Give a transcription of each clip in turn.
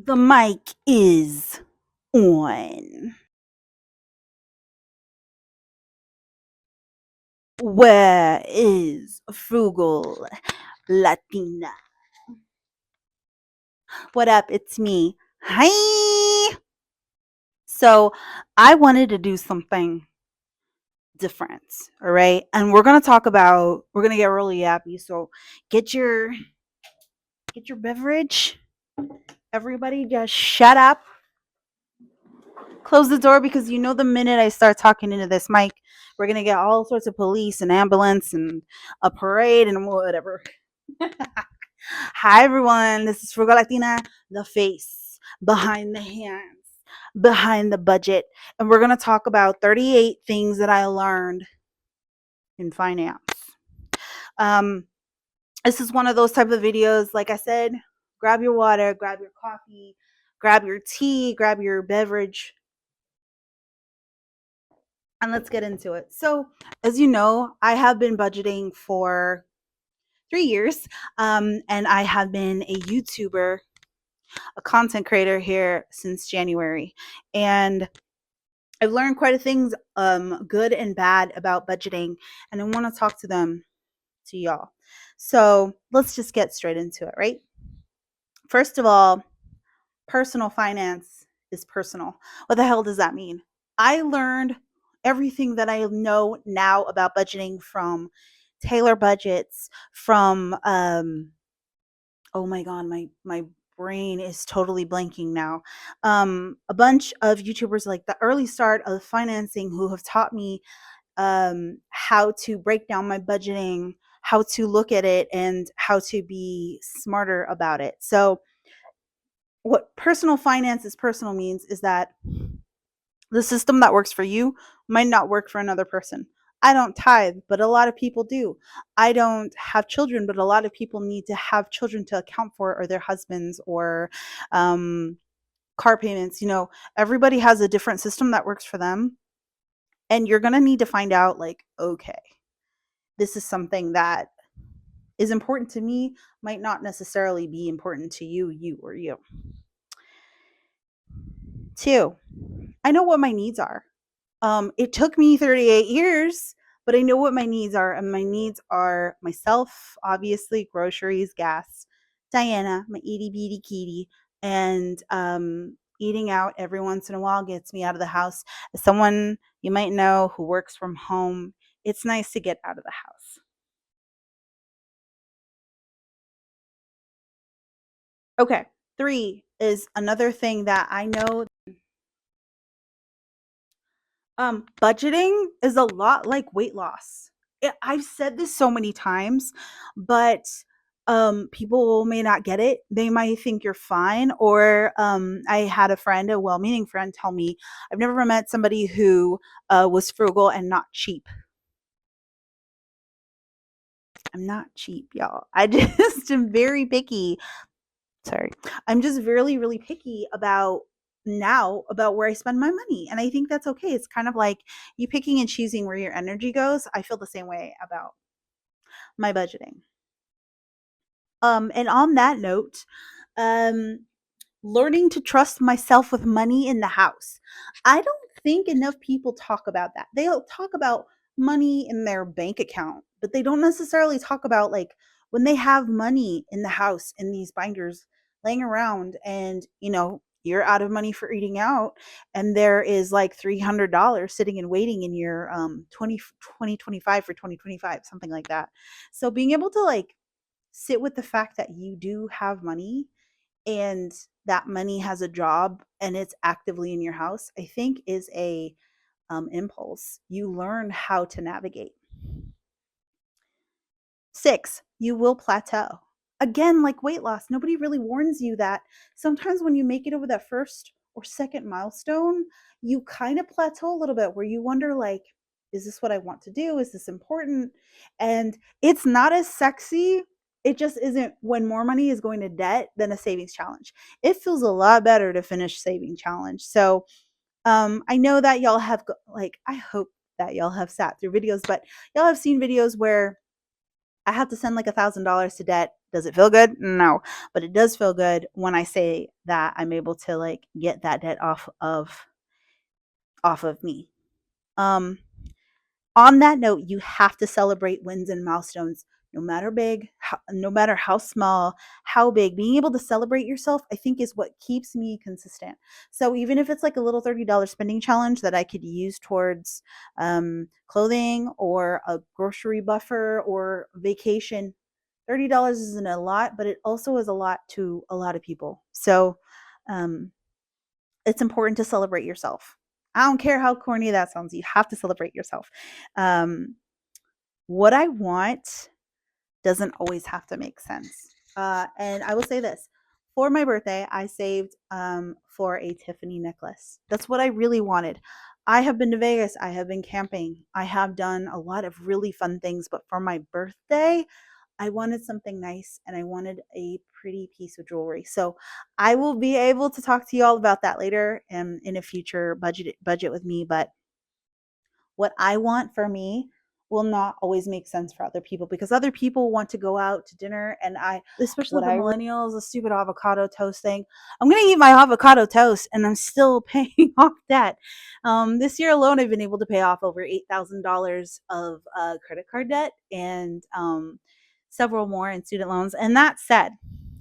The mic is on. Where is Frugal Latina? What up? It's me. Hi. So, I wanted to do something different, all right? And we're going to get really happy. So, get your get your beverage. Everybody just shut up. Close the door because you know the minute I start talking into this mic, we're going to get all sorts of police and ambulance and a parade and whatever. Hi, everyone. This is Frugal Latina, the face behind the hands, behind the budget. And we're going to talk about 38 things that I learned in finance. Um, this is one of those type of videos. Like I said, grab your water, grab your coffee, grab your tea, grab your beverage, and let's get into it. So, as you know, I have been budgeting for 3 years, and I have been a YouTuber, a content creator here since January. And I've learned quite a things, good and bad, about budgeting, and I want to talk to y'all. So let's just get straight into it, right? First of all, personal finance is personal. What the hell does that mean? I learned everything that I know now about budgeting from Taylor Budgets, from oh my god, my brain is totally blanking now. A bunch of YouTubers, like the early start of financing, who have taught me how to break down my budgeting, how to look at it, and how to be smarter about it. So what personal finance is personal means is that the system that works for you might not work for another person. I don't tithe, but a lot of people do. I don't have children, but a lot of people need to have children to account for, or their husbands, or um, car payments. Everybody has a different system that works for them. And you're going to need to find out, like, okay, this is something that is important to me, might not necessarily be important to you, or you. Two, I know what my needs are. It took me 38 years, but I know what my needs are. And my needs are myself, obviously, groceries, gas, Diana, my itty bitty kitty, and eating out every once in a while gets me out of the house. As someone you might know who works from home, it's nice to get out of the house. Okay, three is another thing that I know. Budgeting is a lot like weight loss. I've said this so many times, but people may not get it. They might think you're fine. Or I had a friend, a well-meaning friend, tell me, I've never met somebody who was frugal and not cheap. I'm not cheap, y'all. I just am very picky. Sorry. I'm just really, really picky about where I spend my money. And I think that's okay. It's kind of like you picking and choosing where your energy goes. I feel the same way about my budgeting. And on that note, um, learning to trust myself with money in the house. I don't think enough people talk about that. They'll talk about money in their bank account, but they don't necessarily talk about, like, when they have money in the house in these binders laying around, and you're out of money for eating out, and there is like $300 sitting and waiting in your 2025 for 2025, something like that. So being able to, like, sit with the fact that you do have money, and that money has a job and it's actively in your house, I think is a impulse you learn how to navigate. Six, you will plateau. Again, like weight loss, nobody really warns you that sometimes when you make it over that first or second milestone, you kind of plateau a little bit, where you wonder, like, is this what I want to do? Is this important? And it's not as sexy. It just isn't when more money is going to debt than a savings challenge. It feels a lot better to finish saving challenge. So I know that y'all have, like, I hope that y'all have sat through videos, but y'all have seen videos where I have to send like $1,000 to debt. Does it feel good? No, but it does feel good when I say that I'm able to like get that debt off of me. Um, on that note, you have to celebrate wins and milestones, no matter big, no matter how small, how big. Being able to celebrate yourself, I think, is what keeps me consistent. So even if it's like a little $30 spending challenge that I could use towards clothing or a grocery buffer or vacation, $30 isn't a lot, but it also is a lot to a lot of people. So um, it's important to celebrate yourself. I don't care how corny that sounds. You have to celebrate yourself. Um, what I want doesn't always have to make sense. And I will say this: for my birthday, I saved for a Tiffany necklace. That's what I really wanted. I have been to Vegas. I have been camping. I have done a lot of really fun things. But for my birthday, I wanted something nice and I wanted a pretty piece of jewelry. So I will be able to talk to you all about that later in a future budget with me. But what I want for me will not always make sense for other people because other people want to go out to dinner and especially the millennials, the stupid avocado toast thing. I'm going to eat my avocado toast and I'm still paying off debt. This year alone, I've been able to pay off over $8,000 of credit card debt and several more in student loans. And that said,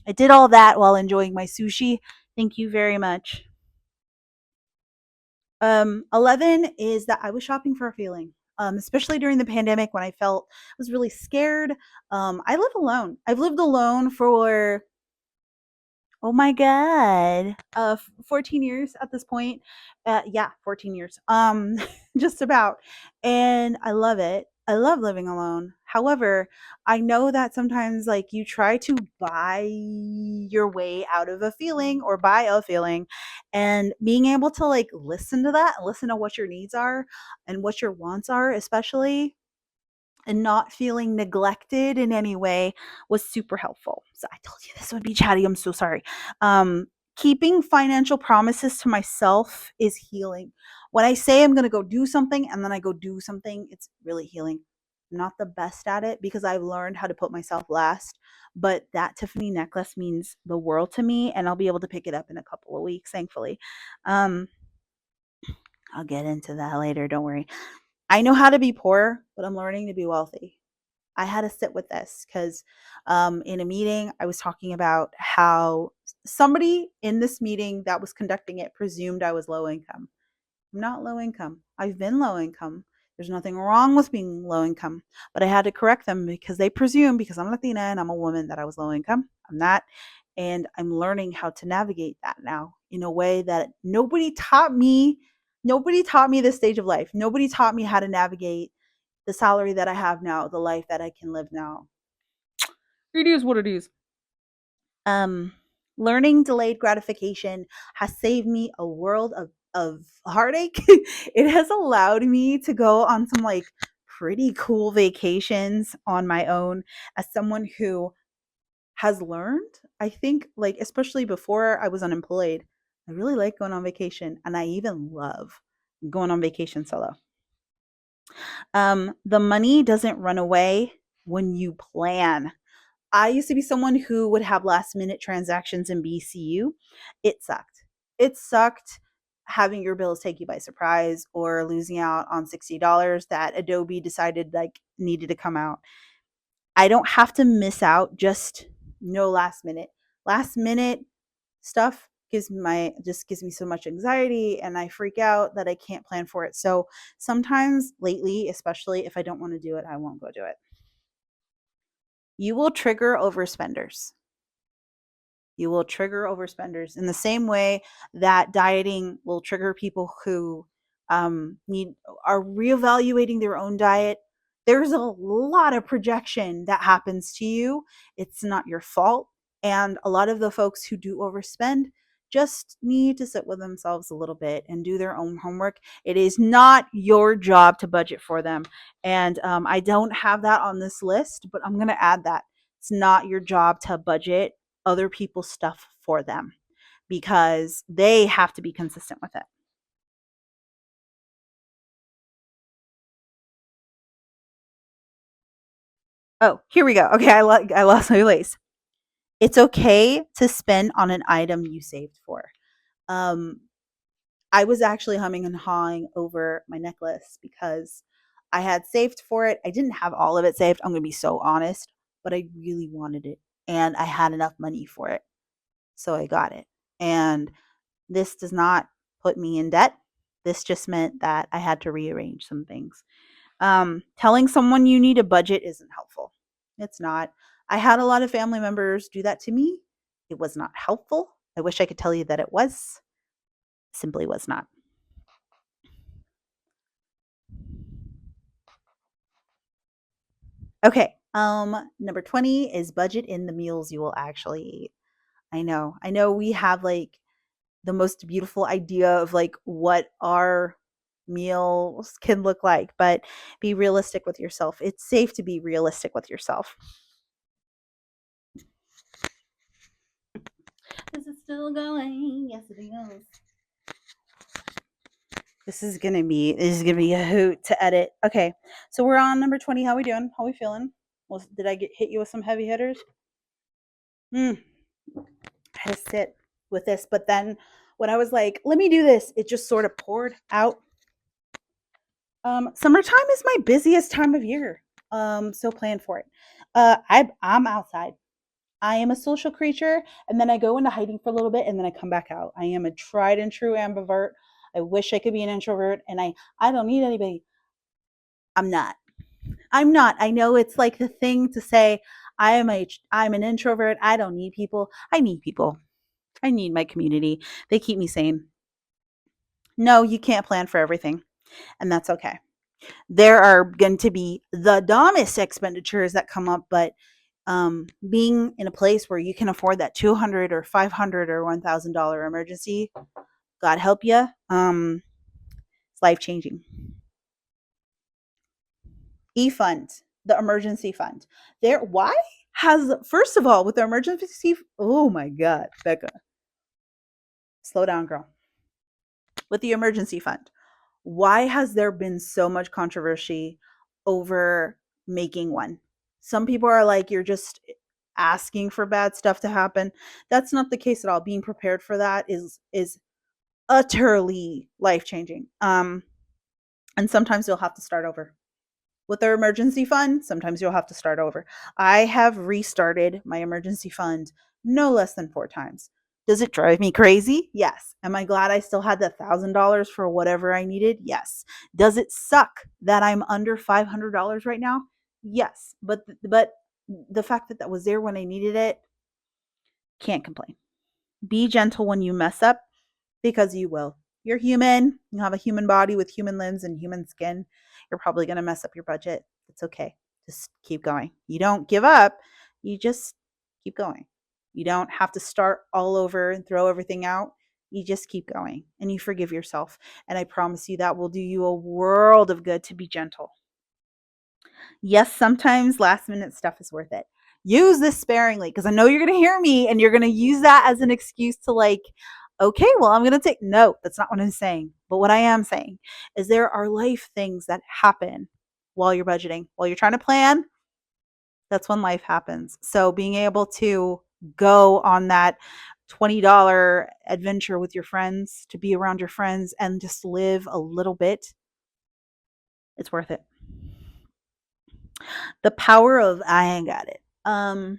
I did all that while enjoying my sushi. Thank you very much. 11 is that I was shopping for a feeling, especially during the pandemic when I felt I was really scared. I live alone. I've lived alone for oh my god, 14 years at this point. Yeah, 14 years. Just about. And I love it. I love living alone. However, I know that sometimes like you try to buy your way out of a feeling or buy a feeling and being able to like listen to that, listen to what your needs are and what your wants are, especially and not feeling neglected in any way was super helpful. So I told you this would be chatty. I'm so sorry. Um, Keeping financial promises to myself is healing. When I say I'm going to go do something and then I go do something, it's really healing. I'm not the best at it because I've learned how to put myself last, but that Tiffany necklace means the world to me and I'll be able to pick it up in a couple of weeks, thankfully. Um, I'll get into that later. Don't worry. I know how to be poor, but I'm learning to be wealthy. I had to sit with this because in a meeting, I was talking about how somebody in this meeting that was conducting it presumed I was low income. I'm not low income. I've been low income. There's nothing wrong with being low income, but I had to correct them because they presumed because I'm Latina and I'm a woman that I was low income. I'm not. And I'm learning how to navigate that now in a way that nobody taught me. Nobody taught me this stage of life. Nobody taught me how to navigate the salary that I have now, the life that I can live now. It is what it is. Um, Learning delayed gratification has saved me a world of heartache. It has allowed me to go on some like pretty cool vacations on my own as someone who has learned. I think like especially before I was unemployed, I really like going on vacation and I even love going on vacation solo. The money doesn't run away when you plan. I used to be someone who would have last minute transactions in BCU. It sucked. It sucked having your bills take you by surprise or losing out on $60 that Adobe decided like needed to come out. I don't have to miss out, just no last minute. Last minute stuff gives me so much anxiety and I freak out that I can't plan for it. So sometimes lately, especially if I don't want to do it, I won't go do it. You will trigger overspenders. You will trigger overspenders in the same way that dieting will trigger people who need are reevaluating their own diet. There's a lot of projection that happens to you. It's not your fault. And a lot of the folks who do overspend just need to sit with themselves a little bit and do their own homework. It is not your job to budget for them. And I don't have that on this list, but I'm going to add that. It's not your job to budget other people's stuff for them because they have to be consistent with it. Oh, here we go. Okay, I lost my place. It's okay to spend on an item you saved for. Um, I was actually humming and hawing over my necklace because I had saved for it. I didn't have all of it saved. I'm going to be so honest, but I really wanted it and I had enough money for it. So I got it. And this does not put me in debt. This just meant that I had to rearrange some things. Telling someone you need a budget isn't helpful. It's not. I had a lot of family members do that to me. It was not helpful. I wish I could tell you that it was. Simply was not. Okay. Number 20 is budget in the meals you will actually eat. I know. I know we have like the most beautiful idea of like what our meals can look like, but be realistic with yourself. It's safe to be realistic with yourself. Is it still going? Yes, it is. This is gonna be a hoot to edit. Okay, so we're on number 20. How we doing? How we feeling? Did I hit you with some heavy hitters? I had to sit with this, but then when I was like, let me do this, it just sort of poured out. Summertime is my busiest time of year. So plan for it. I'm outside. I am a social creature, and then I go into hiding for a little bit, and then I come back out. I am a tried and true ambivert. I wish I could be an introvert, and I don't need anybody. I'm not. I'm not. I know it's like the thing to say. I'm an introvert. I don't need people. I need people. I need my community. They keep me sane. No, you can't plan for everything, and that's okay. There are going to be the dumbest expenditures that come up, but being in a place where you can afford that 200 or 500 or $1,000 emergency, God help you, it's life changing. E-fund, the emergency fund. There, why has, first of all, with the emergency, oh my God, Becca, slow down, girl. With the emergency fund, why has there been so much controversy over making one? Some people are like, you're just asking for bad stuff to happen. That's not the case at all. Being prepared for that is utterly life changing. And sometimes you'll have to start over. With their emergency fund, sometimes you'll have to start over. I have restarted my emergency fund no less than 4 times. Does it drive me crazy? Yes. Am I glad I still had the $1,000 for whatever I needed? Yes. Does it suck that I'm under $500 right now? Yes. But the fact that that was there when I needed it, can't complain. Be gentle when you mess up because you will. You're human. You have a human body with human limbs and human skin. You're probably going to mess up your budget. It's okay. Just keep going. You don't give up. You just keep going. You don't have to start all over and throw everything out. You just keep going and you forgive yourself. And I promise you that will do you a world of good to be gentle. Yes, sometimes last minute stuff is worth it. Use this sparingly because I know you're going to hear me and you're going to use that as an excuse to like, okay, well, I'm going to take, no, that's not what I'm saying. But what I am saying is there are life things that happen while you're budgeting, while you're trying to plan. That's when life happens. So being able to go on that $20 adventure with your friends, to be around your friends and just live a little bit, it's worth it. The power of I ain't got it. I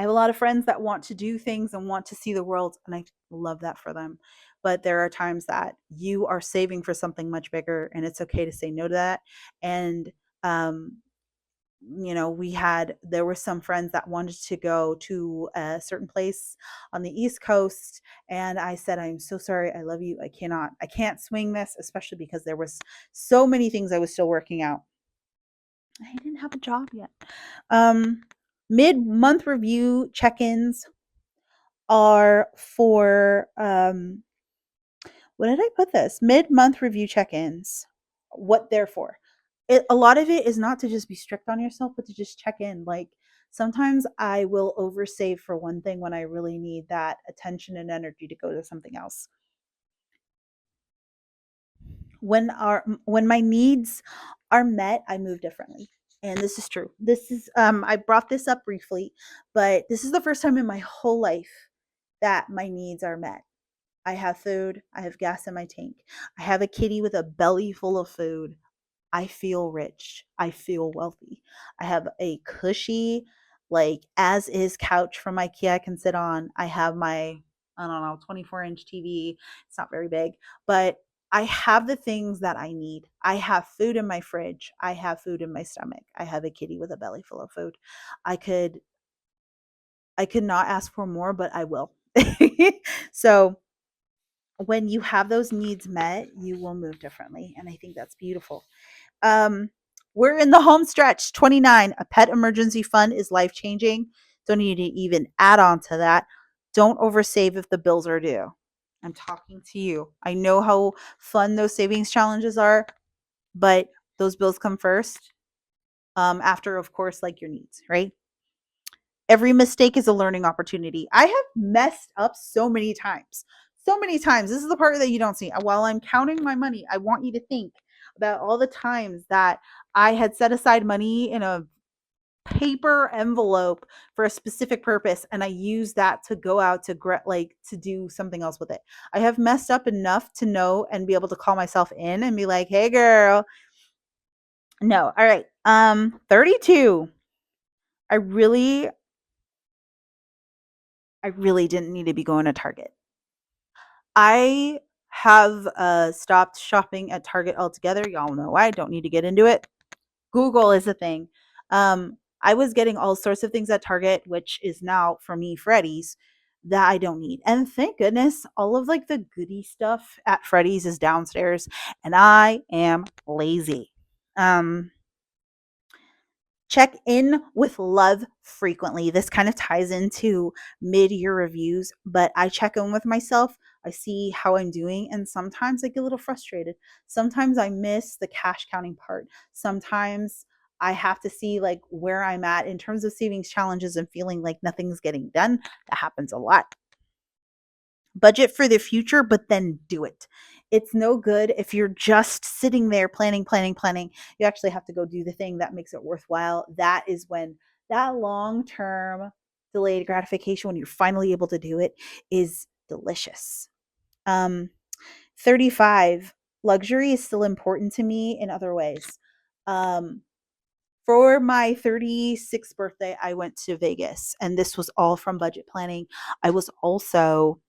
have a lot of friends that want to do things and want to see the world, and I love that for them. But there are times that you are saving for something much bigger, and it's okay to say no to that. And um, there were some friends that wanted to go to a certain place on the East Coast, and I said, I'm so sorry, I love you, I can't swing this, especially because there was so many things I was still working out. I didn't have a job yet. Um, Mid-month review check-ins are for what did I put this? Mid-month review check-ins. What they're for. A lot of it is not to just be strict on yourself, but to just check in. Like sometimes I will oversave for one thing when I really need that attention and energy to go to something else. When my needs are met, I move differently. And this is true. This is I brought this up briefly, but this is the first time in my whole life that my needs are met. I have food, I have gas in my tank. I have a kitty with a belly full of food. I feel rich. I feel wealthy. I have a cushy, like as is couch from IKEA I can sit on. I have my, I don't know, 24-inch TV. It's not very big, but I have the things that I need. I have food in my fridge. I have food in my stomach. I have a kitty with a belly full of food. I could I could not ask for more, but I will. So when you have those needs met, you will move differently. And I think that's beautiful. Um, we're in the home stretch. 29. A pet emergency fund is life changing. Don't need to even add on to that. Don't oversave if the bills are due. I'm talking to you. I know how fun those savings challenges are, but those bills come first. After, of course, like your needs, right? Every mistake is a learning opportunity. I have messed up so many times. So many times. This is the part that you don't see. While I'm counting my money, I want you to think about all the times that I had set aside money in a paper envelope for a specific purpose and I used that to go out to like to do something else with it. I have messed up enough to know and be able to call myself in and be like, "Hey girl, no." All right. 32. I really I really didn't need to be going to Target. I have stopped shopping at Target altogether. Y'all know I don't need to get into it. Google is a thing. I was getting all sorts of things at Target, which is now for me Freddy's that I don't need. And thank goodness, all of like the goody stuff at Freddy's is downstairs, and I am lazy. Um, Check in with love frequently. This kind of ties into mid-year reviews, but I check in with myself. I see how I'm doing, and sometimes I get a little frustrated. Sometimes I miss the cash counting part. Sometimes I have to see like where I'm at in terms of savings challenges and feeling like nothing's getting done. That happens a lot. Budget for the future, but then do it. It's no good if you're just sitting there planning, planning, planning. You actually have to go do the thing that makes it worthwhile. That is when that long term delayed gratification, when you're finally able to do it, is delicious. Um, 35, luxury is still important to me in other ways. Um, for my 36th birthday, I went to Vegas, and this was all from budget planning. I was also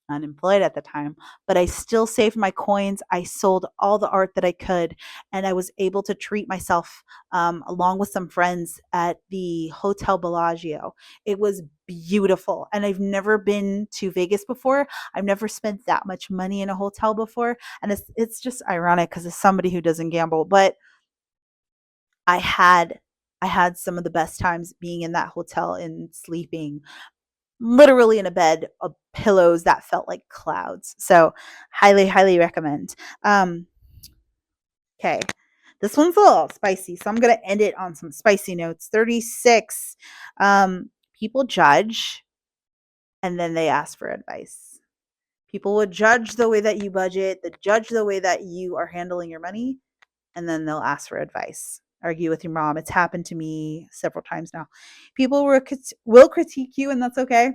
unemployed at the time, but I still saved my coins. I sold all the art that I could, and I was able to treat myself along with some friends at the Hotel Bellagio. It was beautiful, and I've never been to Vegas before. I've never spent that much money in a hotel before, and it's just ironic because as somebody who doesn't gamble, but I had I had some of the best times being in that hotel and sleeping literally in a bed of pillows that felt like clouds. So highly, highly recommend. Okay. This one's a little spicy, so I'm gonna end it on some spicy notes. 36. People judge and then they ask for advice. People would judge the way that you budget, they judge the way that you are handling your money, and then they'll ask for advice. Argue with your mom. It's happened to me several times now. People will critique you, and that's okay.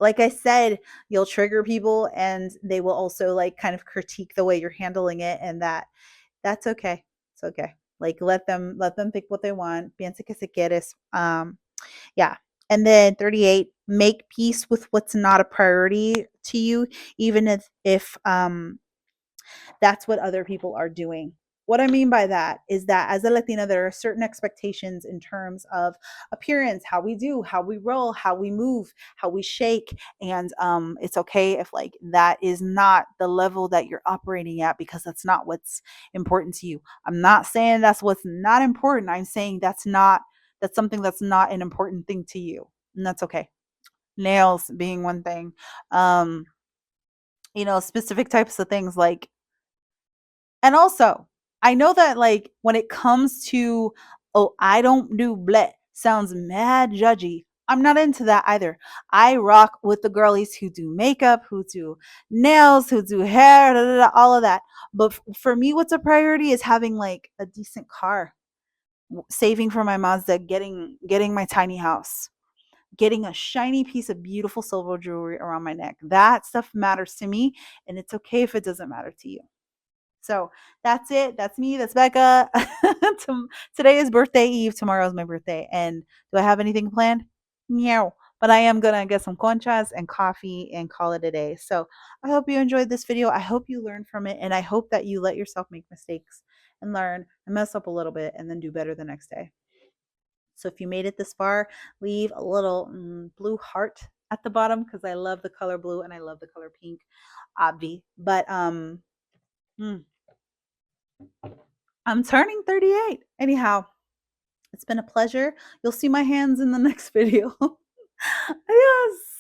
Like I said, you'll trigger people and they will also like kind of critique the way you're handling it, and that's okay. It's okay. Like let them think what they want. Piensa que si quieres. Yeah. And then 38, make peace with what's not a priority to you, even if that's what other people are doing. What I mean by that is that as a Latina, there are certain expectations in terms of appearance, how we do, how we roll, how we move, how we shake. And it's okay if like that is not the level that you're operating at because that's not what's important to you. I'm not saying that's what's not important. I'm saying that's something that's not an important thing to you. And that's okay. Nails being one thing. Um, specific types of things like, and also, I know that like when it comes to, oh, I don't do bleh, sounds mad judgy. I'm not into that either. I rock with the girlies who do makeup, who do nails, who do hair, da, da, da, all of that. But for me, what's a priority is having like a decent car, saving for my Mazda, getting my tiny house, getting a shiny piece of beautiful silver jewelry around my neck. That stuff matters to me, and it's okay if it doesn't matter to you. So that's it. That's me. That's Becca. Today is birthday eve. Tomorrow is my birthday. And do I have anything planned? No. But I am going to get some conchas and coffee and call it a day. So I hope you enjoyed this video. I hope you learned from it. And I hope that you let yourself make mistakes and learn and mess up a little bit and then do better the next day. So if you made it this far, leave a little blue heart at the bottom because I love the color blue and I love the color pink, obvi. But mm, I'm turning 38. Anyhow, it's been a pleasure. You'll see my hands in the next video. Adios.